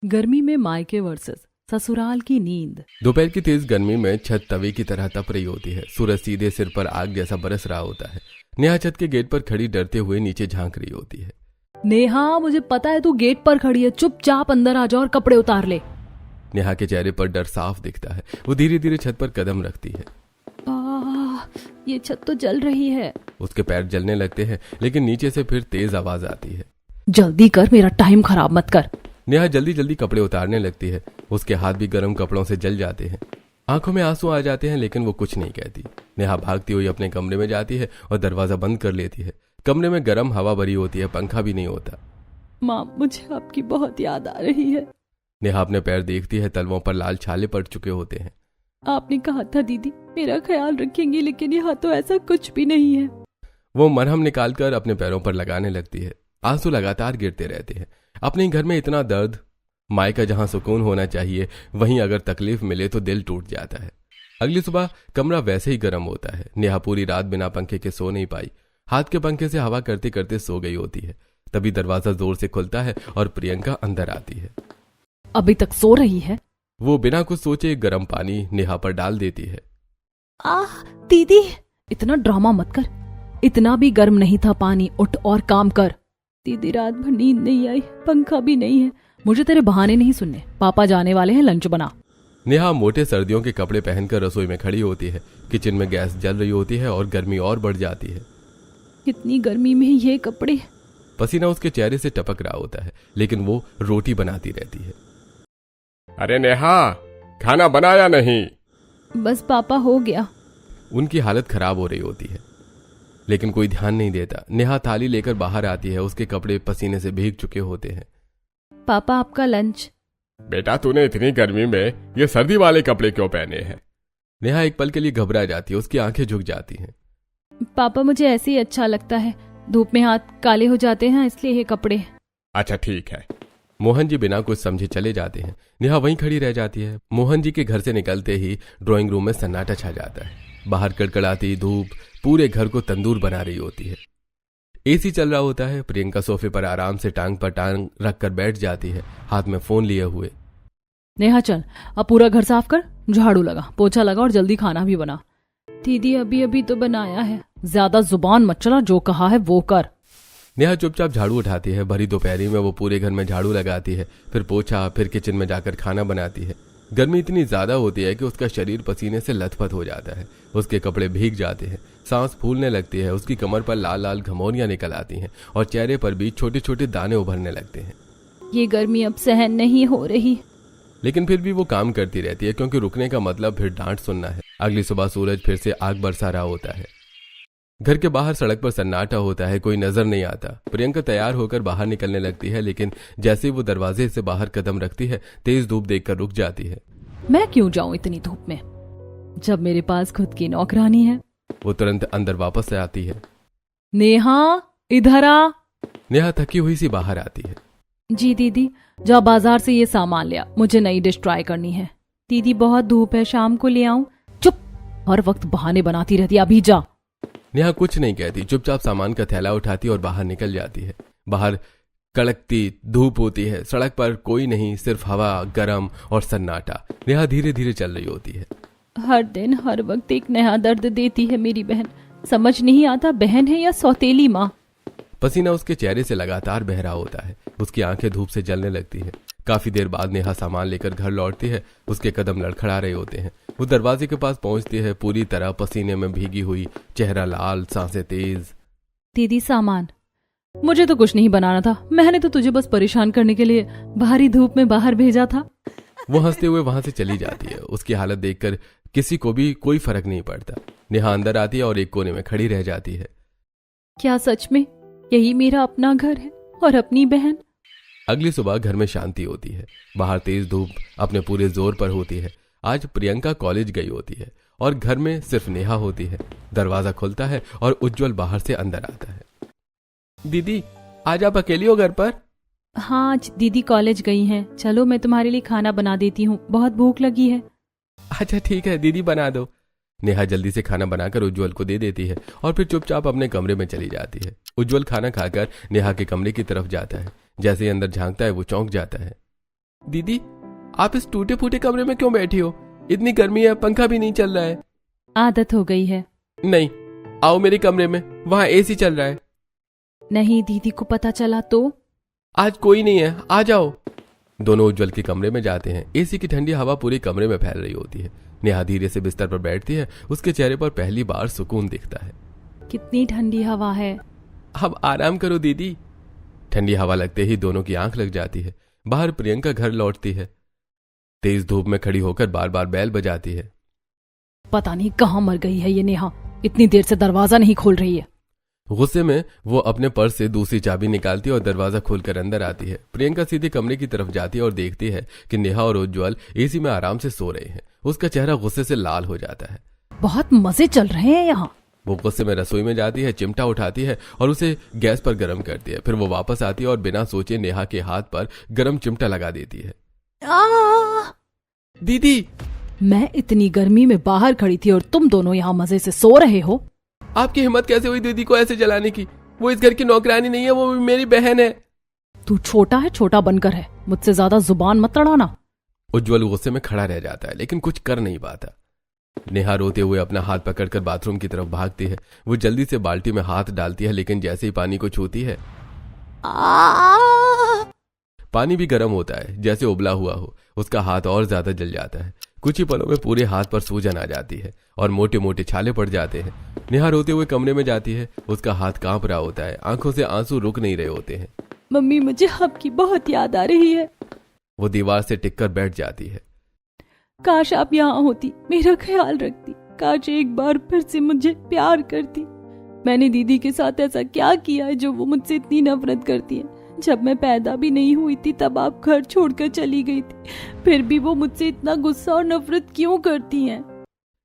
गर्मी में मायके वर्सेस ससुराल की नींद। दोपहर की तेज गर्मी में छत तवे की तरह तप रही होती है। सूरज सीधे सिर पर आग जैसा बरस रहा होता है। नेहा छत के गेट पर खड़ी डरते हुए नीचे झांक रही होती है। नेहा, मुझे पता है तू गेट पर खड़ी है, चुपचाप अंदर आ जा और कपड़े उतार ले। नेहा के चेहरे पर डर साफ दिखता है। वो धीरे धीरे छत पर कदम रखती है। ये छत तो जल रही है। उसके पैर जलने लगते हैं, लेकिन नीचे से फिर तेज आवाज आती है। जल्दी कर, मेरा टाइम खराब मत कर। नेहा जल्दी जल्दी कपड़े उतारने लगती है। उसके हाथ भी गर्म कपड़ों से जल जाते हैं। आंखों में आंसू आ जाते हैं, लेकिन वो कुछ नहीं कहती। नेहा भागती हुई अपने कमरे में जाती है और दरवाजा बंद कर लेती है। कमरे में गर्म हवा भरी होती है, पंखा भी नहीं होता। माँ, मुझे आपकी बहुत याद आ रही है। नेहा अपने पैर देखती है, तलवों पर लाल छाले पड़ चुके होते हैं। आपने कहा था दीदी मेरा ख्याल रखेंगी, लेकिन यहाँ तो ऐसा कुछ भी नहीं है। वो मरहम निकालकर अपने पैरों पर लगाने लगती है। आंसू लगातार गिरते रहते हैं। अपने घर में इतना दर्द, मायका जहां सुकून होना चाहिए, वहीं अगर तकलीफ मिले तो दिल टूट जाता है। अगली सुबह कमरा वैसे ही गर्म होता है। नेहा पूरी रात बिना पंखे के सो नहीं पाई। हाथ के पंखे से हवा करते करते सो गई होती है। तभी दरवाजा जोर से खुलता है और प्रियंका अंदर आती है। अभी तक सो रही है? वो बिना कुछ सोचे गर्म पानी नेहा पर डाल देती है। दीदी, इतना ड्रामा मत कर। इतना भी गर्म नहीं था पानी, उठ और काम कर। दीदी, रात भर नींद नहीं आई, पंखा भी नहीं है। मुझे तेरे बहाने नहीं सुनने। पापा जाने वाले हैं, लंच बना। नेहा मोटे सर्दियों के कपड़े पहनकर रसोई में खड़ी होती है। किचन में गैस जल रही होती है और गर्मी और बढ़ जाती है। इतनी गर्मी में ये कपड़े। पसीना उसके चेहरे से टपक रहा होता है, लेकिन वो रोटी बनाती रहती है। अरे नेहा, खाना बनाया नहीं? बस पापा, हो गया। उनकी हालत खराब हो रही होती है, लेकिन कोई ध्यान नहीं देता। नेहा थाली लेकर बाहर आती है। उसके कपड़े पसीने से भीग चुके होते हैं। पापा, आपका लंच। बेटा, तूने इतनी गर्मी में ये सर्दी वाले कपड़े क्यों पहने हैं? नेहा एक पल के लिए घबरा जाती है। उसकी आंखें झुक जाती हैं। पापा, मुझे ऐसे ही अच्छा लगता है। धूप में हाथ काले हो जाते हैं, इसलिए ये कपड़े। अच्छा ठीक है। मोहन जी बिना कुछ समझे चले जाते हैं। नेहा वहीं खड़ी रह जाती है। मोहन जी के घर से निकलते ही ड्राइंग रूम में सन्नाटा छा जाता है। बाहर कड़कड़ाती धूप पूरे घर को तंदूर बना रही होती है। एसी चल रहा होता है। प्रियंका सोफे पर आराम से टांग पर टांग रखकर बैठ जाती है, हाथ में फोन लिए हुए। नेहा, चल अब पूरा घर साफ कर, झाड़ू लगा, पोछा लगा और जल्दी खाना भी बना। दीदी, अभी अभी तो बनाया है। ज्यादा जुबान मत चला, जो कहा है वो कर। नेहा चुपचाप झाड़ू उठाती है। भरी दोपहरी में वो पूरे घर में झाड़ू लगाती है, फिर पोछा, फिर किचन में जाकर खाना बनाती है। गर्मी इतनी ज्यादा होती है कि उसका शरीर पसीने से लथपथ हो जाता है। उसके कपड़े भीग जाते हैं, सांस फूलने लगती है। उसकी कमर पर लाल लाल घमौरियां निकल आती हैं और चेहरे पर भी छोटे छोटे दाने उभरने लगते हैं। ये गर्मी अब सहन नहीं हो रही। लेकिन फिर भी वो काम करती रहती है, क्योंकि रुकने का मतलब फिर डांट सुनना है। अगली सुबह सूरज फिर से आग बरसा रहा होता है। घर के बाहर सड़क पर सन्नाटा होता है, कोई नजर नहीं आता। प्रियंका तैयार होकर बाहर निकलने लगती है, लेकिन जैसे ही वो दरवाजे से बाहर कदम रखती है, तेज धूप देखकर रुक जाती है। मैं क्यों जाऊं इतनी धूप में, जब मेरे पास खुद की नौकरानी है। वो तुरंत अंदर वापस से आती है। नेहा, इधर आ। नेहा थकी हुई सी बाहर आती है। जी दीदी, जा बाजार से ये सामान लिया, मुझे नई डिश ट्राई करनी है। दीदी, बहुत धूप है, शाम को ले आऊं? चुप, हर वक्त बहाने बनाती रहती है, अभी जा। नेहा कुछ नहीं कहती, चुपचाप सामान का थैला उठाती और बाहर निकल जाती है। बाहर कड़कती धूप होती है। सड़क पर कोई नहीं, सिर्फ हवा, गरम और सन्नाटा। नेहा धीरे धीरे चल रही होती है। हर दिन हर वक्त एक नया दर्द देती है मेरी बहन। समझ नहीं आता, बहन है या सौतेली माँ। पसीना उसके चेहरे से लगातार बह रहा होता है। उसकी आंखें धूप से जलने लगती हैं। काफी देर बाद नेहा सामान लेकर घर लौटती है। उसके कदम लड़खड़ा रहे होते हैं। वो दरवाजे के पास पहुंचती है, पूरी तरह पसीने में भीगी हुई, चेहरा लाल, सांसें तेज। दीदी, सामान। मुझे तो कुछ नहीं बनाना था, मैंने तो तुझे बस परेशान करने के लिए भारी धूप में बाहर भेजा था। वो हंसते हुए वहां से चली जाती है। उसकी हालत देखकर किसी को भी कोई फर्क नहीं पड़ता। नेहा अंदर आती है और एक कोने में खड़ी रह जाती है। क्या सच में यही मेरा अपना घर है और अपनी बहन? अगली सुबह घर में शांति होती है। बाहर तेज धूप अपने पूरे जोर पर होती है। आज प्रियंका कॉलेज गई होती है और घर में सिर्फ नेहा होती है। दरवाजा खुलता है और उज्जवल बाहर से अंदर आता है। दीदी, आज आप अकेली हो घर पर? हाँ, आज दीदी कॉलेज गई हैं। चलो मैं तुम्हारे लिए खाना बना देती हूँ, बहुत भूख लगी है। अच्छा ठीक है दीदी, बना दो। नेहा जल्दी से खाना बनाकर उज्जवल को दे देती है और फिर चुपचाप अपने कमरे में चली जाती है। उज्जवल खाना खाकर नेहा के कमरे की तरफ जाता है। जैसे ही अंदर झांकता है, वो चौंक जाता है। दीदी, आप इस टूटे फूटे कमरे में क्यों बैठी हो? इतनी गर्मी है, पंखा भी नहीं चल रहा है। आदत हो गई है। नहीं, आओ मेरे कमरे में, वहां एसी चल रहा है। नहीं, दीदी को पता चला तो? आज कोई नहीं है, आ जाओ। दोनों उज्जवल के कमरे में जाते हैं। एसी की ठंडी हवा पूरे कमरे में फैल रही होती है। नेहा धीरे से बिस्तर पर बैठती है। उसके चेहरे पर पहली बार सुकून दिखता है। कितनी ठंडी हवा है। अब आराम करो दीदी। ठंडी हवा लगते ही दोनों की आंख लग जाती है। बाहर प्रियंका घर लौटती है। तेज धूप में खड़ी होकर बार बार बैल बजाती है। पता नहीं कहाँ मर गई है ये नेहा, इतनी देर से दरवाजा नहीं खोल रही है। गुस्से में वो अपने पर्स से दूसरी चाबी निकालती है और दरवाजा खोलकर अंदर आती है। प्रियंका सीधे कमरे की तरफ जाती है और देखती है कि नेहा और उज्जवल एसी में आराम से सो रहे हैं। उसका चेहरा गुस्से से लाल हो जाता है। बहुत मजे चल रहे हैं यहाँ। वो गुस्से में रसोई में जाती है, चिमटा उठाती है और उसे गैस पर गर्म करती है। फिर वो वापस आती है और बिना सोचे नेहा के हाथ पर गर्म चिमटा लगा देती है। दीदी, मैं इतनी गर्मी में बाहर खड़ी थी और तुम दोनों यहाँ मजे से सो रहे हो। आपकी हिम्मत कैसे हुई दीदी को ऐसे जलाने की? वो इस घर की नौकरानी नहीं है, वो मेरी बहन है। तू छोटा है, छोटा बनकर है, मुझसे ज्यादा जुबान मत लड़ाना। उज्जवल गुस्से में खड़ा रह जाता है लेकिन कुछ कर नहीं पाता। नेहा रोते हुए अपना हाथ पकड़कर बाथरूम की तरफ भागती है। वो जल्दी से बाल्टी में हाथ डालती है लेकिन जैसे ही पानी को छूती है पानी भी गर्म होता है, जैसे उबला हुआ हो। उसका हाथ और ज्यादा जल जाता है। कुछ ही पलों में पूरे हाथ पर सूजन आ जाती है और मोटे मोटे छाले पड़ जाते हैं। नेहा रोते हुए कमरे में जाती है। उसका हाथ कांप रहा होता है, आंखों से आंसू रुक नहीं रहे होते हैं। मम्मी, मुझे आपकी बहुत याद आ रही है। वो दीवार से टिककर बैठ जाती है। काश आप यहाँ होती, मेरा ख्याल रखती। काश एक बार फिर से मुझे प्यार करती। मैंने दीदी के साथ ऐसा क्या किया है जो वो मुझसे इतनी नफरत करती है? जब मैं पैदा भी नहीं हुई थी तब आप घर छोड़कर चली गई थी, फिर भी वो मुझसे इतना गुस्सा और नफरत क्यों करती हैं?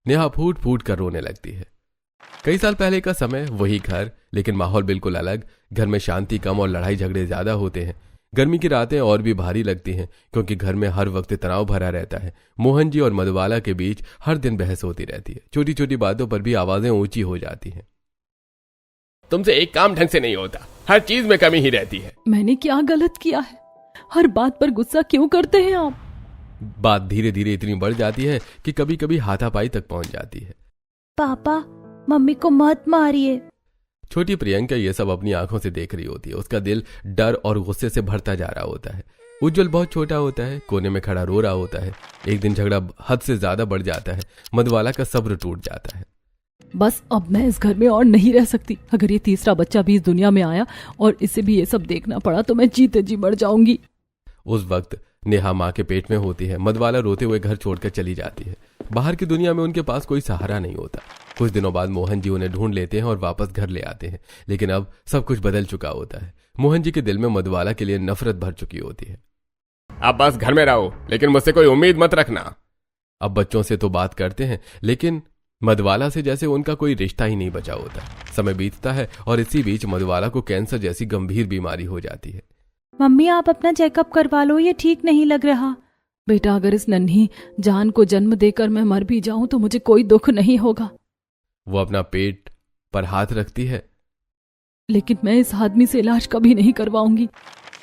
नेहा फूट फूट कर रोने लगती है। कई साल पहले का समय, वही घर, लेकिन माहौल बिल्कुल अलग। घर में शांति कम और लड़ाई झगड़े ज्यादा होते हैं। गर्मी की रातें और भी भारी लगती हैं क्योंकि घर में हर वक्त तनाव भरा रहता है। मोहन जी और मधुबाला के बीच हर दिन बहस होती रहती है। छोटी छोटी बातों पर भी आवाजें ऊंची हो जाती हैं। तुमसे एक काम ढंग से नहीं होता, हर चीज में कमी ही रहती है। मैंने क्या गलत किया है? हर बात पर गुस्सा क्यों करते हैं आप? बात धीरे धीरे इतनी बढ़ जाती है कि कभी कभी हाथापाई तक पहुंच जाती है। पापा, मम्मी को मत मारिए। छोटी प्रियंका ये सब अपनी आंखों से देख रही होती है। उसका दिल डर और गुस्से से भरता जा रहा होता है। उज्जवल बहुत छोटा होता है, कोने में खड़ा रो रहा होता है। एक दिन झगड़ा हद से ज्यादा बढ़ जाता है। मधुबाला का सब्र टूट जाता है। बस अब मैं इस घर में और नहीं रह सकती। अगर ये तीसरा बच्चा भी इस दुनिया में आया और इसे भी ये सब देखना पड़ा तो मैं जीते जी मर जाऊंगी। उस वक्त नेहा माँ के पेट में होती है। मधुबाला रोते हुए घर छोड़कर चली जाती है। बाहर की दुनिया में उनके पास कोई सहारा नहीं होता। कुछ दिनों बाद मोहन जी उन्हें ढूंढ लेते हैं और वापस घर ले आते हैं। लेकिन अब सब कुछ बदल चुका होता है। मोहन जी के दिल में मधुबाला के लिए नफरत भर चुकी होती है। अब बस घर में रहो, लेकिन मुझसे कोई उम्मीद मत रखना। अब बच्चों से तो बात करते हैं लेकिन मधुबाला से जैसे उनका कोई रिश्ता ही नहीं बचा होता। समय बीतता है और इसी बीच मधुबाला को कैंसर जैसी गंभीर बीमारी हो जाती है। मम्मी, आप अपना चेकअप करवा लो, ये ठीक नहीं लग रहा। बेटा, अगर इस नन्ही जान को जन्म देकर मैं मर भी जाऊं तो मुझे कोई दुख नहीं होगा। वो अपना पेट पर हाथ रखती है। लेकिन मैं इस आदमी से इलाज कभी नहीं करवाऊंगी।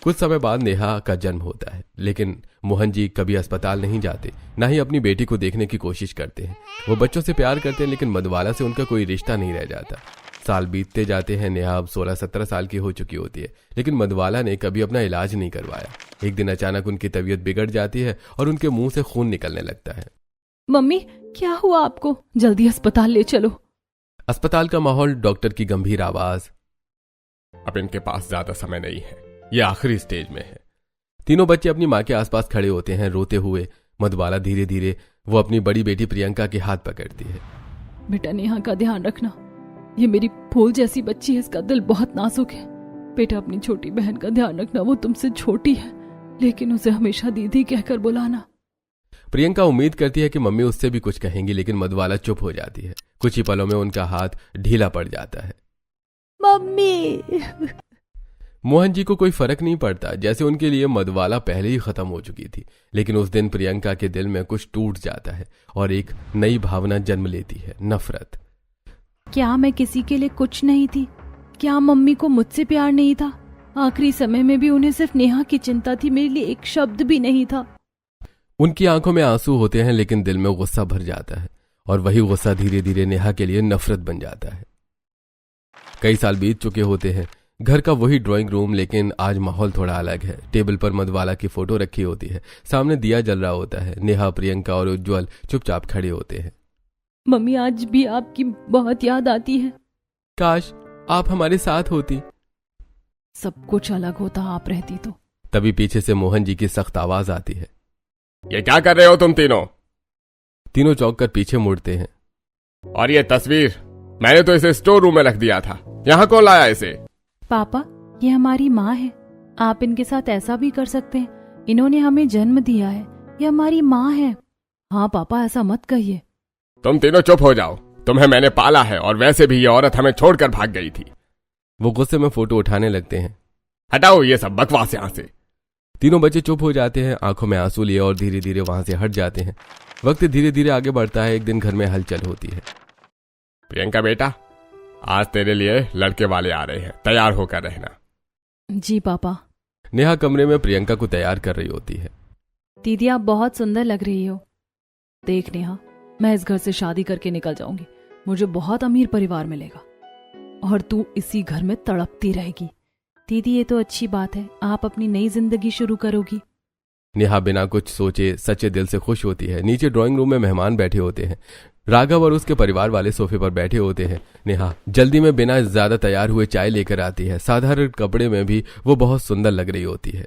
कुछ समय बाद नेहा का जन्म होता है लेकिन मोहन जी कभी अस्पताल नहीं जाते, ना ही अपनी बेटी को देखने की कोशिश करते हैं। वो बच्चों से प्यार करते हैं लेकिन मधुबाला से उनका कोई रिश्ता नहीं रह जाता। साल बीतते जाते हैं। नेहा अब 16-17 साल की हो चुकी होती है लेकिन मधुबाला ने कभी अपना इलाज नहीं करवाया। एक दिन अचानक उनकी तबीयत बिगड़ जाती है और उनके मुंह से खून निकलने लगता है। मम्मी, क्या हुआ आपको? जल्दी अस्पताल ले चलो। अस्पताल का माहौल, डॉक्टर की गंभीर आवाज, अब इनके पास ज्यादा समय नहीं है, ये आखिरी स्टेज में है। तीनों बच्चे अपनी माँ के आसपास खड़े होते हैं रोते हुए। मधुबाला धीरे धीरे वो अपनी बड़ी बेटी प्रियंका के हाथ पकड़ती है। बेटा, नेहा का ध्यान रखना। ये मेरी फूल जैसी बच्ची है, इसका दिल बहुत नाजुक है। बेटा, अपनी छोटी बहन का ध्यान रखना। वो तुमसे छोटी है लेकिन उसे हमेशा दीदी कहकर बुलाना। प्रियंका उम्मीद करती है कि मम्मी उससे भी कुछ कहेंगी लेकिन मधुबाला चुप हो जाती है। कुछ ही पलों में उनका हाथ ढीला पड़ जाता है। मम्मी। मोहन जी को कोई फर्क नहीं पड़ता, जैसे उनके लिए मधुबाला पहले ही खत्म हो चुकी थी। लेकिन उस दिन प्रियंका के दिल में कुछ टूट जाता है और एक नई भावना जन्म लेती है, नफरत। क्या मैं किसी के लिए कुछ नहीं थी? क्या मम्मी को मुझसे प्यार नहीं था? आखिरी समय में भी उन्हें सिर्फ नेहा की चिंता थी, मेरे लिए एक शब्द भी नहीं था। उनकी आंखों में आंसू होते हैं लेकिन दिल में गुस्सा भर जाता है और वही गुस्सा धीरे धीरे नेहा के लिए नफरत बन जाता है। कई साल बीत चुके होते हैं, घर का वही ड्राइंग रूम, लेकिन आज माहौल थोड़ा अलग है। टेबल पर मधुबाला की फोटो रखी होती है, सामने दिया जल रहा होता है। नेहा, प्रियंका और उज्जवल चुपचाप खड़े होते हैं। मम्मी, आज भी आपकी बहुत याद आती है। काश आप हमारे साथ होती। सब कुछ अलग होता आप रहती तो। तभी पीछे से मोहन जी की सख्त आवाज आती है। ये क्या कर रहे हो तुम तीनों? तीनों चौंक कर पीछे मुड़ते हैं। और ये तस्वीर मैंने तो इसे स्टोर रूम में रख दिया था, यहाँ कौन लाया इसे? पापा, ये हमारी माँ है। आप इनके साथ ऐसा भी कर सकते हैं, इन्होंने हमें जन्म दिया है, ये हमारी माँ है। हाँ पापा, ऐसा मत कहिए। तुम तीनों चुप हो जाओ, तुम्हें मैंने पाला है और वैसे भी ये औरत हमें छोड़कर भाग गई थी। वो गुस्से में फोटो उठाने लगते हैं। हटाओ ये सब बकवास यहाँ से। तीनों बच्चे चुप हो जाते हैं, आंखों में आंसू लिए और धीरे धीरे वहां से हट जाते हैं। वक्त धीरे धीरे आगे बढ़ता है। एक दिन घर में हलचल होती है। प्रियंका बेटा, आज तेरे लिए लड़के वाले आ रहे हैं, तैयार होकर रहना। जी पापा। नेहा कमरे में प्रियंका को तैयार कर रही होती है। दीदी, आप बहुत सुंदर लग रही हो। देख नेहा, मैं इस घर से शादी करके निकल जाऊंगी, मुझे बहुत अमीर परिवार मिलेगा और तू इसी घर में तड़पती रहेगी। दीदी, ये तो अच्छी बात है, आप अपनी नई जिंदगी शुरू करोगी। नेहा बिना कुछ सोचे सच्चे दिल से खुश होती है। नीचे ड्राइंग रूम में मेहमान बैठे होते हैं। राघव और उसके परिवार वाले सोफे पर बैठे होते हैं। नेहा जल्दी में बिना ज्यादा तैयार हुए चाय लेकर आती है। साधारण कपड़े में भी वो बहुत सुंदर लग रही होती है।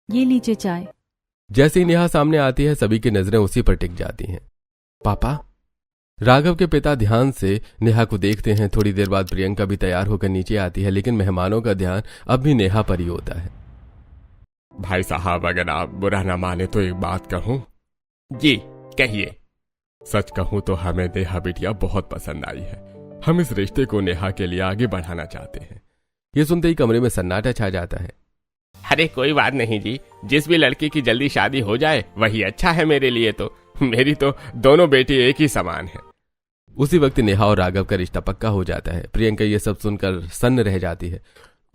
ये लीजिए चाय। जैसे ही नेहा सामने आती है, सभी की नजरें उसी पर टिक जाती हैं। पापा। राघव के पिता ध्यान से नेहा को देखते हैं। थोड़ी देर बाद प्रियंका भी तैयार होकर नीचे आती है, लेकिन मेहमानों का ध्यान अब भी नेहा पर ही होता है। भाई साहब, अगर आप बुरा ना माने तो एक बात कहूं? जी कहिए। सच कहूं तो हमें नेहा बिटिया बहुत पसंद आई है। हम इस रिश्ते को नेहा के लिए आगे बढ़ाना चाहते हैं। ये सुनते ही कमरे में सन्नाटा छा जाता है। अरे कोई बात नहीं जी, जिस भी लड़की की जल्दी शादी हो जाए वही अच्छा है मेरे लिए। तो मेरी तो दोनों बेटी एक ही समान है। उसी वक्त नेहा और राघव का रिश्ता पक्का हो जाता है। प्रियंका ये सब सुनकर सन्न रह जाती है।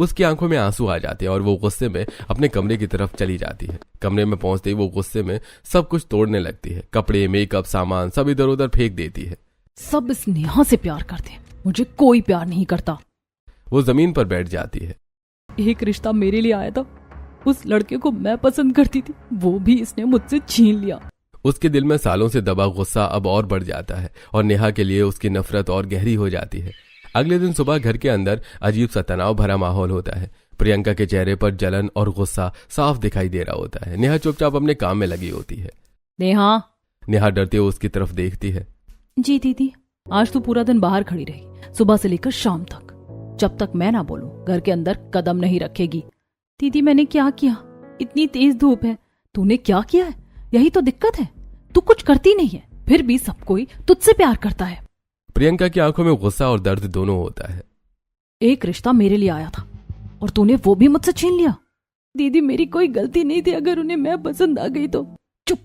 उसकी आंखों में आंसू आ जाते हैं और वो गुस्से में अपने कमरे की तरफ चली जाती है। कमरे में पहुंचते ही वो गुस्से में सब कुछ तोड़ने लगती है। कपड़े, मेकअप, सामान सब इधर उधर फेंक देती है। सब इस नेहा से प्यार करते हैं, मुझे कोई प्यार नहीं करता। वो जमीन पर बैठ जाती है। एक रिश्ता मेरे लिए आया था, उस लड़के को मैं पसंद करती थी, वो भी इसने मुझसे छीन लिया। उसके दिल में सालों से दबा गुस्सा अब और बढ़ जाता है और नेहा के लिए उसकी नफरत और गहरी हो जाती है। अगले दिन सुबह घर के अंदर अजीब सा तनाव भरा माहौल होता है। प्रियंका के चेहरे पर जलन और गुस्सा साफ दिखाई दे रहा होता है। नेहा चुपचाप अपने काम में लगी होती है। नेहा डरते हुए उसकी तरफ देखती है। जी दीदी, आज तू पूरा दिन बाहर खड़ी रही, सुबह से लेकर शाम तक। जब तक मैं ना बोलूं घर के अंदर कदम नहीं रखेगी। दीदी, मैंने क्या किया? इतनी तेज धूप है, तूने क्या किया है? यही तो दिक्कत है, तू कुछ करती नहीं है, फिर भी सब कोई तुझसे प्यार करता है। प्रियंका की आंखों में गुस्सा और दर्द दोनों होता है। एक रिश्ता मेरे लिए आया था और तूने वो भी मुझसे छीन लिया। दीदी, मेरी कोई गलती नहीं थी, अगर उन्हें मैं पसंद आ गई तो। चुप,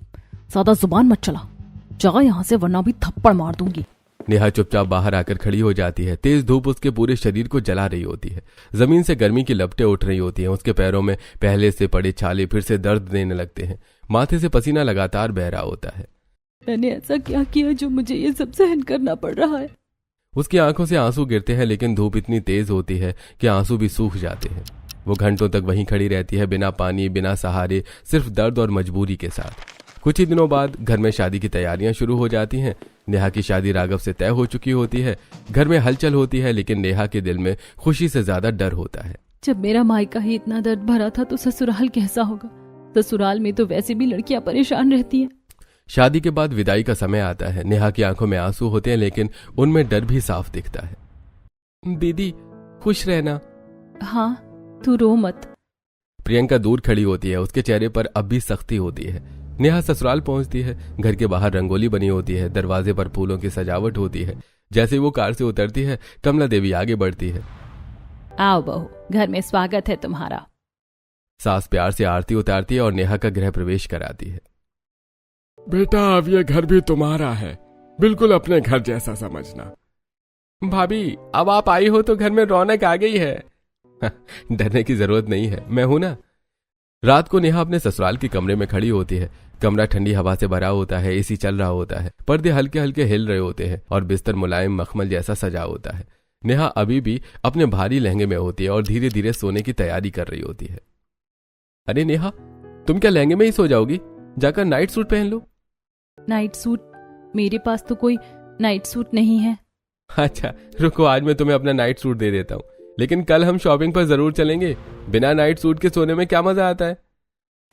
ज्यादा जुबान मत चला, जा यहाँ से वरना भी थप्पड़ मार दूंगी। नेहा चुपचाप बाहर आकर खड़ी हो जाती है। तेज धूप उसके पूरे शरीर को जला रही होती है। जमीन से गर्मी की लपटें उठ रही होती हैं। उसके पैरों में पहले से पड़े छाले फिर से दर्द देने लगते हैं। माथे से पसीना लगातार बह रहा होता है। मैंने ऐसा क्या किया जो मुझे ये सब सहन करना पड़ रहा है? उसकी आंखों से आंसू गिरते हैं, लेकिन धूप इतनी तेज होती है कि आंसू भी सूख जाते हैं। वो घंटों तक वहीं खड़ी रहती है, बिना पानी, बिना सहारे, सिर्फ दर्द और मजबूरी के साथ। कुछ ही दिनों बाद घर में शादी की तैयारियां शुरू हो जाती हैं। नेहा की शादी राघव से तय हो चुकी होती है। घर में हलचल होती है, लेकिन नेहा के दिल में खुशी से ज्यादा डर होता है। जब मेरा मायका ही इतना दर्द भरा था तो ससुराल कैसा होगा? ससुराल में तो वैसे भी लड़कियां परेशान रहती हैं। शादी के बाद विदाई का समय आता है। नेहा की आंखों में आंसू होते हैं, लेकिन उनमें डर भी साफ दिखता है। दीदी, खुश रहना। हाँ, तू रो मत। प्रियंका दूर खड़ी होती है, उसके चेहरे पर अब भी सख्ती होती है। नेहा ससुराल पहुंचती है। घर के बाहर रंगोली बनी होती है, दरवाजे पर फूलों की सजावट होती है। जैसे वो कार से उतरती है, कमला देवी आगे बढ़ती है। आओ बहू, घर में स्वागत है तुम्हारा। सास प्यार से आरती उतारती है और नेहा का गृह प्रवेश कराती है। बेटा, अब ये घर भी तुम्हारा है, बिल्कुल अपने घर जैसा समझना। भाभी, अब आप आई हो तो घर में रौनक आ गई है। डरने की जरूरत नहीं है, मैं हूं ना। रात को नेहा अपने ससुराल के कमरे में खड़ी होती है। कमरा ठंडी हवा से भरा होता है, एसी चल रहा होता है, पर्दे हल्के हल्के हिल रहे होते हैं और बिस्तर मुलायम मखमल जैसा सजा होता है। नेहा अभी भी अपने भारी लहंगे में होती है और धीरे धीरे सोने की तैयारी कर रही होती है। अरे नेहा, तुम क्या लहंगे में ही सो जाओगी? जाकर नाइट सूट पहन लो। Night suit? मेरे पास तो कोई नाइट सूट नहीं है। अच्छा रुको, आज मैं तुम्हें अपना नाइट सूट दे देता हूँ, लेकिन कल हम शॉपिंग पर जरूर चलेंगे। बिना नाइट सूट के सोने में क्या मजा आता है।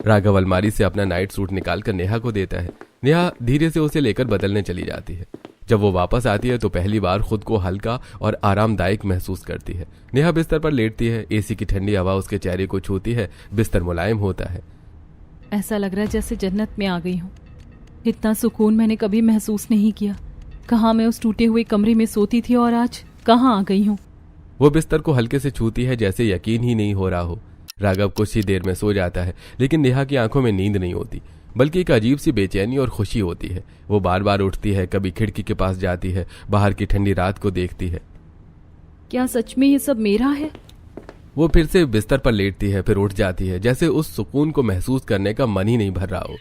राघव अलमारी से अपना नाइट सूट निकालकर नेहा को देता है। नेहा धीरे से उसे लेकर बदलने चली जाती है। जब वो वापस आती है तो पहली बार खुद को हल्का और आरामदायक महसूस करती है। नेहा बिस्तर पर लेटती है, एसी की ठंडी हवा उसके चेहरे को छूती है, बिस्तर मुलायम होता है। ऐसा लग रहा है जैसे जन्नत में आ गई हूँ। इतना सुकून मैंने कभी महसूस नहीं किया। कहाँ मैं उस टूटे हुए कमरे में सोती थी और आज कहाँ आ गई हूँ। वो बिस्तर को हल्के से छूती है, जैसे यकीन ही नहीं हो रहा हो। राघव कुछ ही देर में सो जाता है, लेकिन नेहा की आंखों में नींद नहीं होती, बल्कि एक अजीब सी बेचैनी और खुशी होती है। वो बार बार उठती है, कभी खिड़की के पास जाती है, बाहर की ठंडी रात को देखती है। क्या सच में ये सब मेरा है? वो फिर से बिस्तर पर लेटती है, फिर उठ जाती है, जैसे उस सुकून को महसूस करने का मन ही नहीं भर रहा हो।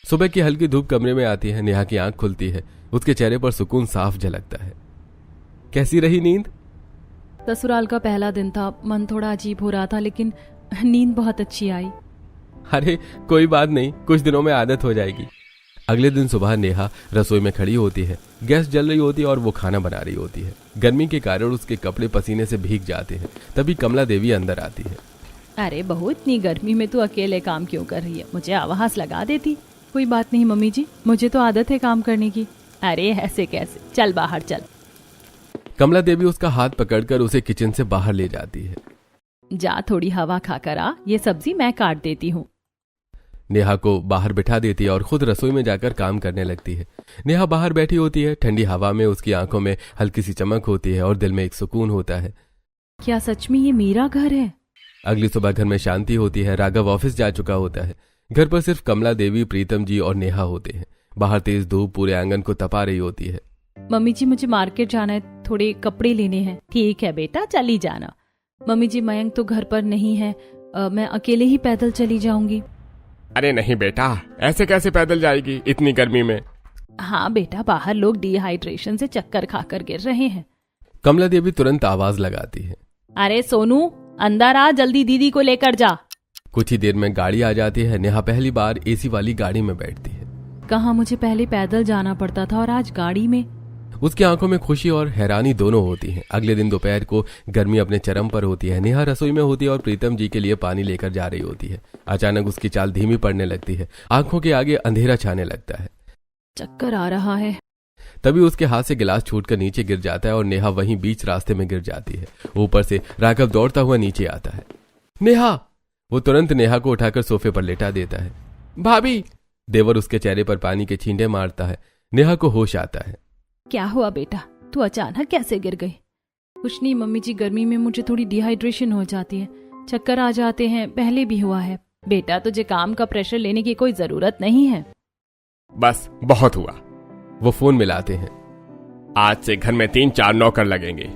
सुबह की हल्की धूप कमरे में आती है, नेहा की आंख खुलती है, उसके चेहरे पर सुकून साफ झलकता है। कैसी रही नींद? ससुराल का पहला दिन था, मन थोड़ा अजीब हो रहा था, लेकिन नींद बहुत अच्छी आई। अरे कोई बात नहीं, कुछ दिनों में आदत हो जाएगी। अगले दिन सुबह नेहा रसोई में खड़ी होती है। गैस जल रही होती है और वो खाना बना रही होती है। गर्मी के कारण उसके कपड़े पसीने से भीग जाते हैं। तभी कमला देवी अंदर आती है। अरे बहू, इतनी गर्मी में तू अकेले काम क्यों कर रही है? मुझे आवाज लगा देती। कोई बात नहीं मम्मी जी, मुझे तो आदत है काम करने की। अरे ऐसे कैसे, चल बाहर चल। कमला देवी उसका हाथ पकड़कर उसे किचन से बाहर ले जाती है। जा थोड़ी हवा खाकर आ, ये सब्जी मैं काट देती हूँ। नेहा को बाहर बिठा देती है और खुद रसोई में जाकर काम करने लगती है। नेहा बाहर बैठी होती है, ठंडी हवा में उसकी आंखों में हल्की सी चमक होती है और दिल में एक सुकून होता है। क्या सच में ये मेरा घर है? अगली सुबह घर में शांति होती है। राघव ऑफिस जा चुका होता है। घर पर सिर्फ कमला देवी, प्रीतम जी और नेहा होते हैं। बाहर तेज धूप पूरे आंगन को तपा रही होती है। मम्मी जी, मुझे मार्केट जाना है, थोड़े कपड़े लेने हैं। ठीक है बेटा, चली जाना। मम्मी जी, मयंक तो घर पर नहीं है, मैं अकेले ही पैदल चली जाऊंगी। अरे नहीं बेटा, ऐसे कैसे पैदल जाएगी इतनी गर्मी में? हाँ बेटा, बाहर लोग डिहाइड्रेशन से चक्कर खाकर गिर रहे हैं। कमला देवी तुरंत आवाज लगाती है। अरे सोनू, अंदर आ, जल्दी दीदी को लेकर जा। कुछ ही देर में गाड़ी आ जाती है। नेहा पहली बार एसी वाली गाड़ी में बैठती है। कहाँ मुझे पहले पैदल जाना पड़ता था और आज गाड़ी में। उसकी आंखों में खुशी और हैरानी दोनों होती हैं। अगले दिन दोपहर को गर्मी अपने चरम पर होती है। नेहा रसोई में होती है और प्रीतम जी के लिए पानी लेकर जा रही होती है। अचानक उसकी चाल धीमी पड़ने लगती है। आंखों के आगे अंधेरा छाने लगता है। चक्कर आ रहा है। तभी उसके हाथ से गिलास छूटकर नीचे गिर जाता है और नेहा वहीं बीच रास्ते में गिर जाती है। ऊपर से राघव दौड़ता हुआ नीचे आता है। नेहा! वो तुरंत नेहा को उठाकर सोफे पर लेटा देता है। भाभी! देवर उसके चेहरे पर पानी के छींटे मारता है। नेहा को होश आता है। क्या हुआ बेटा, तू अचानक कैसे गिर गई? कुछ नहीं मम्मी जी, गर्मी में मुझे थोड़ी डिहाइड्रेशन हो जाती है, चक्कर आ जाते हैं, पहले भी हुआ है। बेटा, तुझे काम का प्रेशर लेने की कोई जरूरत नहीं है। बस बहुत हुआ। वो फोन मिलाते हैं। आज से घर में 3-4 नौकर लगेंगे।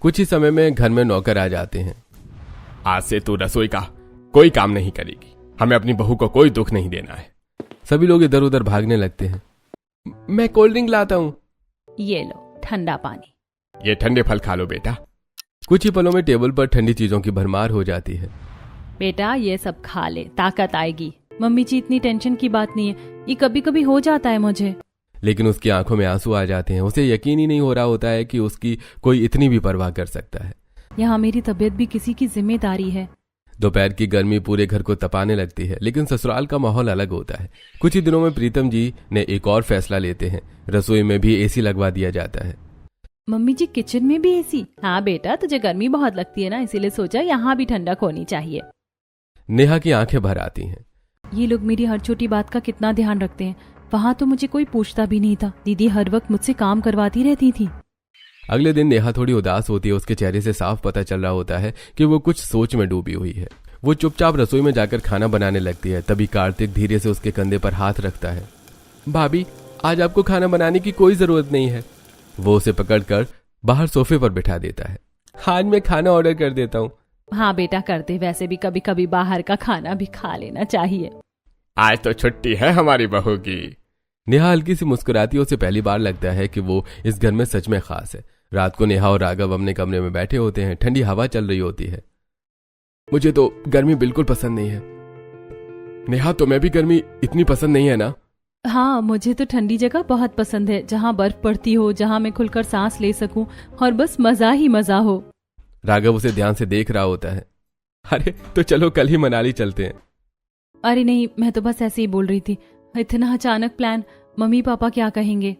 कुछ ही समय में घर में नौकर आ जाते हैं। आज से तू रसोई का कोई काम नहीं करेगी। हमें अपनी बहू को कोई दुख नहीं देना है। सभी लोग इधर उधर भागने लगते हैं। मैं कोल्ड ड्रिंक लाता हूँ। ये लो ठंडा पानी। ये ठंडे फल खा लो बेटा। कुछ ही पलों में टेबल पर ठंडी चीजों की भरमार हो जाती है। बेटा ये सब खा ले, ताकत आएगी। मम्मी जी, इतनी टेंशन की बात नहीं है, ये कभी कभी हो जाता है मुझे। लेकिन उसकी आंखों में आंसू आ जाते हैं। उसे यकीन ही नहीं हो रहा होता है कि उसकी कोई इतनी भी परवाह कर सकता है। यहाँ मेरी तबीयत भी किसी की जिम्मेदारी है। दोपहर की गर्मी पूरे घर को तपाने लगती है, लेकिन ससुराल का माहौल अलग होता है। कुछ ही दिनों में प्रीतम जी ने एक और फैसला लेते हैं। रसोई में भी एसी लगवा दिया जाता है। मम्मी जी, किचन में भी एसी? हाँ बेटा, तुझे गर्मी बहुत लगती है ना, इसीलिए सोचा यहाँ भी ठंडक होनी चाहिए। नेहा की आंखें भर आती हैं। ये लोग मेरी हर छोटी बात का कितना ध्यान रखते हैं। वहाँ तो मुझे कोई पूछता भी नहीं था। दीदी हर वक्त मुझसे काम करवाती रहती थी। अगले दिन नेहा थोड़ी उदास होती है। उसके चेहरे से साफ पता चल रहा होता है कि वो कुछ सोच में डूबी हुई है। वो चुपचाप रसोई में जाकर खाना बनाने लगती है। तभी कार्तिक धीरे से उसके कंधे पर हाथ रखता है। भाभी, आज आपको खाना बनाने की कोई जरूरत नहीं है। वो उसे पकड़कर बाहर सोफे पर बिठा देता है। आज मैं खाना ऑर्डर कर देता हूँ। हाँ बेटा करते, वैसे भी कभी कभी बाहर का खाना भी खा लेना चाहिए। आज तो छुट्टी है हमारी बहू की। नेहा हल्की सी मुस्कुराती है। उसे पहली बार लगता है कि वो इस घर में सच में खास है। रात को नेहा और राघव अपने कमरे में बैठे होते हैं। ठंडी हवा चल रही होती है। मुझे तो गर्मी बिल्कुल पसंद नहीं है। नेहा, तुम्हें भी गर्मी इतनी पसंद नहीं है ना? हाँ, मुझे तो ठंडी जगह बहुत पसंद है, जहाँ बर्फ पड़ती हो, जहाँ मैं खुलकर सांस ले सकूं और बस मजा ही मजा हो। राघव उसे ध्यान से देख रहा होता है। अरे तो चलो कल ही मनाली चलते हैं। अरे नहीं, मैं तो बस ऐसे ही बोल रही थी। इतना अचानक प्लान, मम्मी पापा क्या कहेंगे?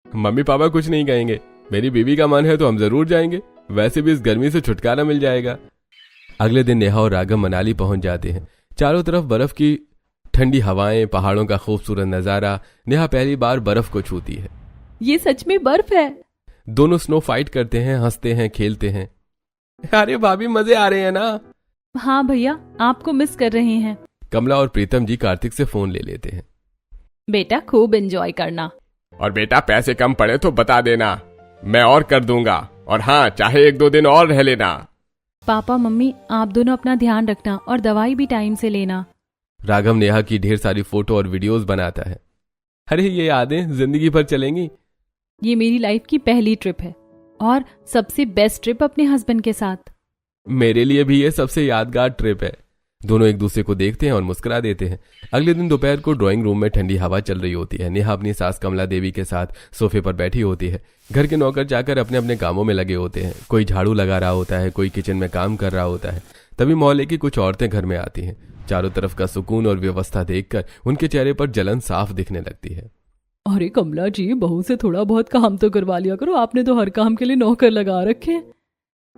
मम्मी पापा कुछ नहीं कहेंगे। मेरी बीवी का मन है तो हम जरूर जाएंगे। वैसे भी इस गर्मी से छुटकारा मिल जाएगा। अगले दिन नेहा और राघव मनाली पहुंच जाते हैं। चारों तरफ बर्फ की ठंडी हवाएं, पहाड़ों का खूबसूरत नजारा। नेहा पहली बार बर्फ को छूती है। ये सच में बर्फ है? दोनों स्नो फाइट करते हैं, हंसते हैं, खेलते हैं। अरे भाभी, मजे आ रहे हैं ना? हाँ भैया, आपको मिस कर रहे हैं। कमला और प्रीतम जी कार्तिक से फोन ले लेते हैं। बेटा खूब एंजॉय करना। और बेटा पैसे कम पड़े तो बता देना, मैं और कर दूंगा। और हाँ, चाहे 1-2 दिन और रह लेना। पापा मम्मी, आप दोनों अपना ध्यान रखना और दवाई भी टाइम से लेना। राघव नेहा की ढेर सारी फोटो और वीडियोस बनाता है। अरे ये यादें जिंदगी भर चलेंगी। ये मेरी लाइफ की पहली ट्रिप है और सबसे बेस्ट ट्रिप अपने हस्बैंड के साथ। मेरे लिए भी ये सबसे यादगार ट्रिप है। दोनों एक दूसरे को देखते हैं और मुस्कुरा देते हैं। अगले दिन दोपहर को ड्राइंग रूम में ठंडी हवा चल रही होती है। नेहा अपनी सास कमला देवी के साथ सोफे पर बैठी होती है। घर के नौकर जाकर अपने अपने कामों में लगे होते हैं। कोई झाड़ू लगा रहा होता है, कोई किचन में काम कर रहा होता है। तभी मोहल्ले की कुछ औरतें घर में आती हैं। चारों तरफ का सुकून और व्यवस्था देखकर उनके चेहरे पर जलन साफ दिखने लगती है। अरे कमला जी, बहू से थोड़ा बहुत काम तो करवा लिया करो, आपने तो हर काम के लिए नौकर लगा रखे।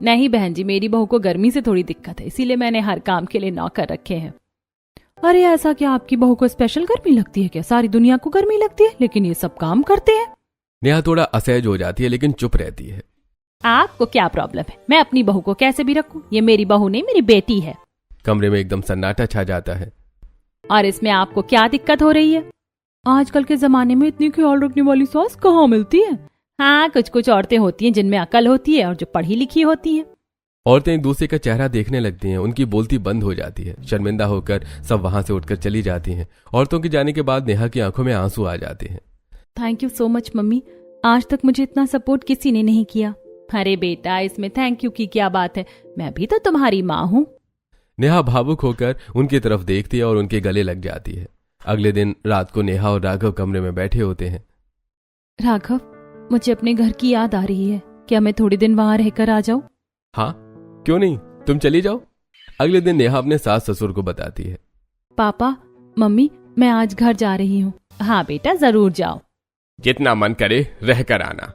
नहीं बहन जी, मेरी बहू को गर्मी से थोड़ी दिक्कत है, इसीलिए मैंने हर काम के लिए नौकर रखे हैं। अरे ऐसा क्या, आपकी बहू को स्पेशल गर्मी लगती है क्या? सारी दुनिया को गर्मी लगती है, लेकिन ये सब काम करते हैं। नेहा थोड़ा असहज हो जाती है लेकिन चुप रहती है। आपको क्या प्रॉब्लम है? मैं अपनी बहू को कैसे भी रखूं? ये मेरी बहू नहीं, मेरी बेटी है। कमरे में एकदम सन्नाटा छा जाता है। और इसमें आपको क्या दिक्कत हो रही है? आजकल के जमाने में इतनी ख्याल रखने वाली सास कहाँ मिलती है? हाँ, कुछ कुछ औरतें होती हैं जिनमें अकल होती है और जो पढ़ी लिखी होती हैं। औरतें एक दूसरे का चेहरा देखने लगती हैं। उनकी बोलती बंद हो जाती है। शर्मिंदा होकर सब वहां से उठकर चली जाती हैं। औरतों के जाने के बाद नेहा की आंखों में आंसू आ जाते हैं। Thank you so much mummy, आज तक मुझे इतना सपोर्ट किसी ने नहीं किया। अरे बेटा, इसमें थैंक यू की क्या बात है, मैं भी तो तुम्हारी माँ हूँ। नेहा भावुक होकर उनकी तरफ देखती है और उनके गले लग जाती है। अगले दिन रात को नेहा और राघव कमरे में बैठे होते हैं। राघव, मुझे अपने घर की याद आ रही है, क्या मैं थोड़े दिन वहां रहकर आ जाऊं? हाँ, क्यों नहीं, तुम चली जाओ। अगले दिन नेहा अपने सास ससुर को बताती है। पापा मम्मी, मैं आज घर जा रही हूँ। हाँ बेटा, जरूर जाओ। जितना मन करे रह कर आना।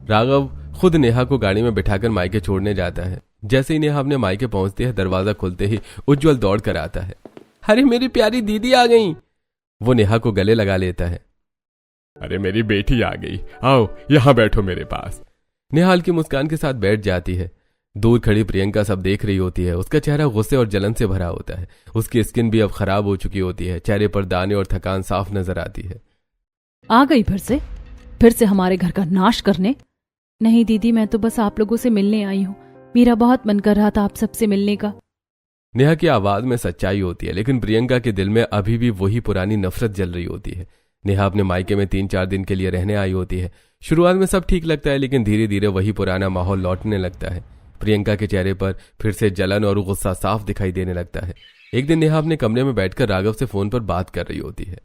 राघव खुद नेहा को गाड़ी में बिठाकर मायके छोड़ने जाता है। जैसे ही नेहा अपने मायके पहुंचती है, दरवाजा खुलते ही उज्जवल दौड़ कर आता है। अरे मेरी प्यारी दीदी आ गई। वो नेहा को गले लगा लेता है। अरे मेरी बेटी आ गई, आओ यहाँ बैठो मेरे पास। नेहा हल्की मुस्कान के साथ बैठ जाती है। दूर खड़ी प्रियंका सब देख रही होती है। उसका चेहरा गुस्से और जलन से भरा होता है। उसकी स्किन भी अब खराब हो चुकी होती है। चेहरे पर दाने और थकान साफ नजर आती है। आ गई फिर से हमारे घर का नाश करने? नहीं दीदी, मैं तो बस आप लोगों से मिलने आई हूँ। मेरा बहुत मन कर रहा था आप सबसे मिलने का। नेहा की आवाज में सच्चाई होती है, लेकिन प्रियंका के दिल में अभी भी वही पुरानी नफरत जल रही होती है। नेहा अपने मायके में 3-4 दिन के लिए रहने आई होती है। शुरुआत में सब ठीक लगता है, लेकिन धीरे धीरे वही पुराना माहौल लौटने लगता है। प्रियंका के चेहरे पर फिर से जलन और गुस्सा साफ दिखाई देने लगता है। एक दिन नेहा अपने कमरे में बैठकर राघव से फोन पर बात कर रही होती है।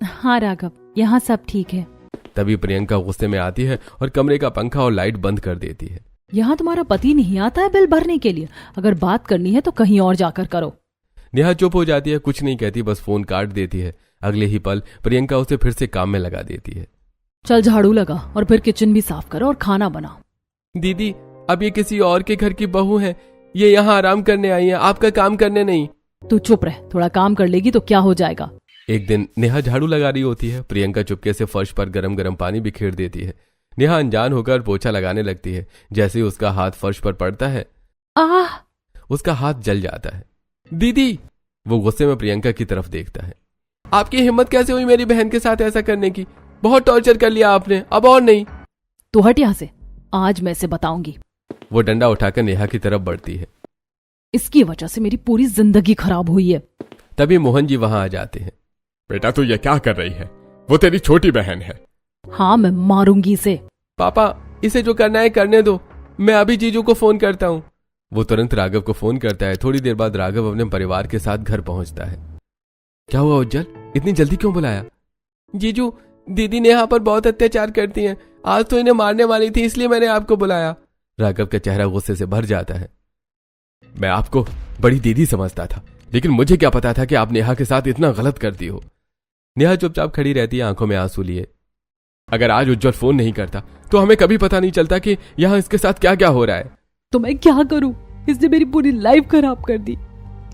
हाँ राघव, यहाँ सब ठीक है। तभी प्रियंका गुस्से में आती है और कमरे का पंखा और लाइट बंद कर देती है। यहाँ तुम्हारा पति नहीं आता है बिल भरने के लिए? अगर बात करनी है तो कहीं और जाकर करो। नेहा चुप हो जाती है, कुछ नहीं कहती, बस फोन काट देती है। अगले ही पल प्रियंका उसे फिर से काम में लगा देती है। चल झाड़ू लगा और फिर किचन भी साफ करो और खाना बना। दीदी, अब ये किसी और के घर की बहू है। ये यहाँ आराम करने आई है, आपका काम करने नहीं। तू चुप रह, थोड़ा काम कर लेगी तो क्या हो जाएगा। एक दिन नेहा झाड़ू लगा रही होती है। प्रियंका चुपके से फर्श पर गरम गरम पानी बिखेर देती है। नेहा अनजान होकर पोछा लगाने लगती है। जैसे ही उसका हाथ फर्श पर पड़ता है, आह! उसका हाथ जल जाता है। दीदी! वो गुस्से में प्रियंका की तरफ देखता है। आपकी हिम्मत कैसे हुई मेरी बहन के साथ ऐसा करने की? बहुत टॉर्चर कर लिया आपने, अब और नहीं। तू हट यहाँ से, आज मैं इसे बताऊंगी। वो डंडा उठाकर नेहा की तरफ बढ़ती है। इसकी वजह से मेरी पूरी जिंदगी खराब हुई है। तभी मोहन जी वहां आ जाते हैं। बेटा तू ये क्या कर रही है? वो तेरी छोटी बहन है। हाँ, मैं मारूंगी इसे। पापा, इसे जो करना है करने दो, मैं अभी जीजू को फोन करता हूँ। वो तुरंत राघव को फोन करता है। थोड़ी देर बाद राघव अपने परिवार के साथ घर पहुंचता है। क्या हुआ उज्जवल, इतनी जल्दी क्यों बुलाया? जीजू, दीदी नेहा पर बहुत अत्याचार करती हैं। आज तो इन्हें मारने वाली थी, इसलिए मैंने आपको बुलाया। राघव का चेहरा गुस्से से भर जाता है। मैं आपको बड़ी दीदी समझता था, लेकिन मुझे क्या पता था कि आप नेहा के साथ इतना गलत करती हो। नेहा चुपचाप खड़ी रहती है, आंखों में आंसू लिए। अगर आज उज्जवल फोन नहीं करता तो हमें कभी पता नहीं चलता कि यहाँ इसके साथ क्या क्या हो रहा है। तो मैं क्या करूं? इसने मेरी पूरी लाइफ खराब कर दी।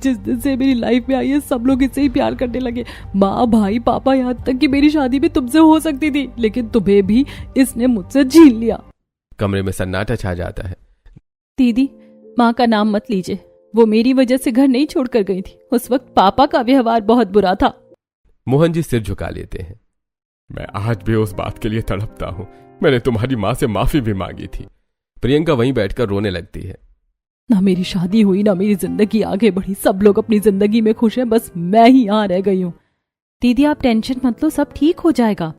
जिस दिन से मेरी लाइफ में आई है, सब लोग इससे ही प्यार करने लगे। माँ, भाई, पापा, यहाँ तक कि मेरी शादी भी तुमसे हो सकती थी, लेकिन तुम्हें भी इसने मुझसे छीन लिया। कमरे में सन्नाटा छा जाता है। दीदी, माँ का नाम मत लीजिए। वो मेरी वजह से घर नहीं छोड़कर गई थी। उस वक्त पापा का व्यवहार बहुत बुरा था। मोहन जी सिर झुका लेते हैं। मैं आज भी उस बात के लिए तड़पता हूँ। मैंने तुम्हारी माँ से माफी भी मांगी थी। प्रियंका वहीं बैठकर रोने लगती है। ना मेरी शादी हुई, ना मेरी जिंदगी आगे बढ़ी। सब लोग अपनी जिंदगी में खुश हैं, बस मैं ही यहाँ रह गई हूँ। दीदी, आप टेंशन मत लो, सब ठीक हो जाएगा।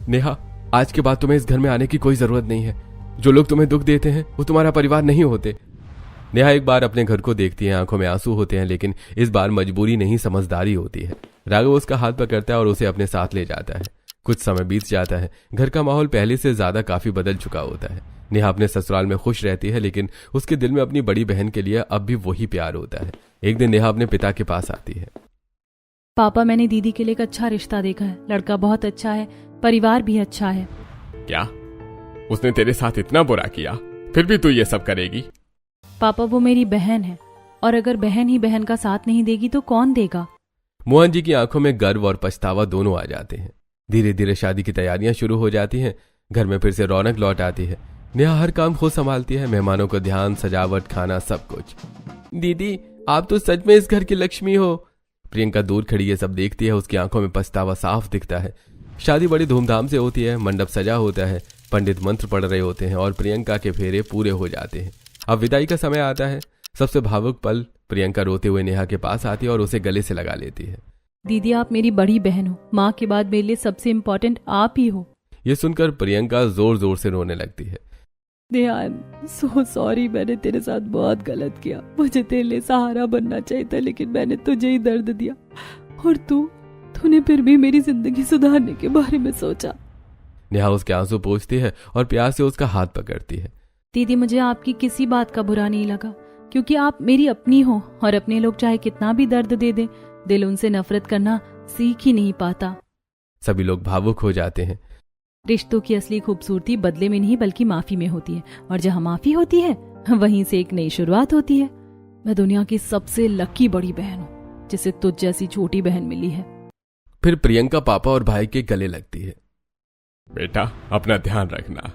नेहा, आज के बाद तुम्हें इस घर में आने की कोई जरूरत नहीं है। जो लोग तुम्हें दुख देते हैं वो तुम्हारा परिवार नहीं होते। नेहा एक बार अपने घर को देखती है, आंखों में आंसू होते हैं, लेकिन इस बार मजबूरी नहीं समझदारी होती है। राघव उसका हाथ पकड़ता है और उसे अपने साथ ले जाता है। कुछ समय बीत जाता है। घर का माहौल पहले से ज्यादा काफी बदल चुका होता है। नेहा अपने ससुराल में खुश रहती है, लेकिन उसके दिल में अपनी बड़ी बहन के लिए अब भी वही प्यार होता है। एक दिन नेहा अपने पिता के पास आती है। पापा, मैंने दीदी के लिए एक अच्छा रिश्ता देखा है। लड़का बहुत अच्छा है, परिवार भी अच्छा है। क्या उसने तेरे साथ इतना बुरा किया, फिर भी तू ये सब करेगी? पापा, वो मेरी बहन है, और अगर बहन ही बहन का साथ नहीं देगी तो कौन देगा? मोहन जी की आंखों में गर्व और पछतावा दोनों आ जाते हैं। धीरे धीरे शादी की तैयारियां शुरू हो जाती हैं। घर में फिर से रौनक लौट आती है। नेहा हर काम खुद संभालती है, मेहमानों को ध्यान, सजावट, खाना, सब कुछ। दीदी, आप तो सच में इस घर की लक्ष्मी हो। प्रियंका दूर खड़ी ये सब देखती है। उसकी आंखों में पछतावा साफ दिखता है। शादी बड़ी धूमधाम से होती है। मंडप सजा होता है, पंडित मंत्र पढ़ रहे होते हैं और प्रियंका के फेरे पूरे हो जाते हैं। अब विदाई का समय आता है। सबसे भावुक पल, प्रियंका रोते हुए नेहा के पास आती है और उसे गले से लगा लेती है। दीदी, आप मेरी बड़ी बहन हो। माँ के बाद मेरे लिए सबसे इम्पोर्टेंट आप ही हो। ये सुनकर प्रियंका जोर जोर से रोने लगती है। आई एम सो सॉरी, मैंने तेरे साथ बहुत गलत किया। मुझे तेरे लिए सहारा बनना चाहिए था, लेकिन मैंने तुझे ही दर्द दिया, और तूने फिर भी मेरी जिंदगी सुधारने के बारे में सोचा। नेहा उसके आंसू पोंछती है और प्यार से उसका हाथ पकड़ती है। दीदी, मुझे आपकी किसी बात का बुरा नहीं लगा, क्योंकि आप मेरी अपनी हो, और अपने लोग चाहे कितना भी दर्द दे दें, दिल उनसे नफरत करना सीख ही नहीं पाता। सभी लोग भावुक हो जाते हैं। रिश्तों की असली खूबसूरती बदले में नहीं बल्कि माफी में होती है, और जहाँ माफी होती है वहीं से एक नई शुरुआत होती है। मैं दुनिया की सबसे लकी बड़ी बहन हूँ, जिसे तुझ जैसी छोटी बहन मिली है। फिर प्रियंका पापा और भाई के गले लगती है। बेटा, अपना ध्यान रखना।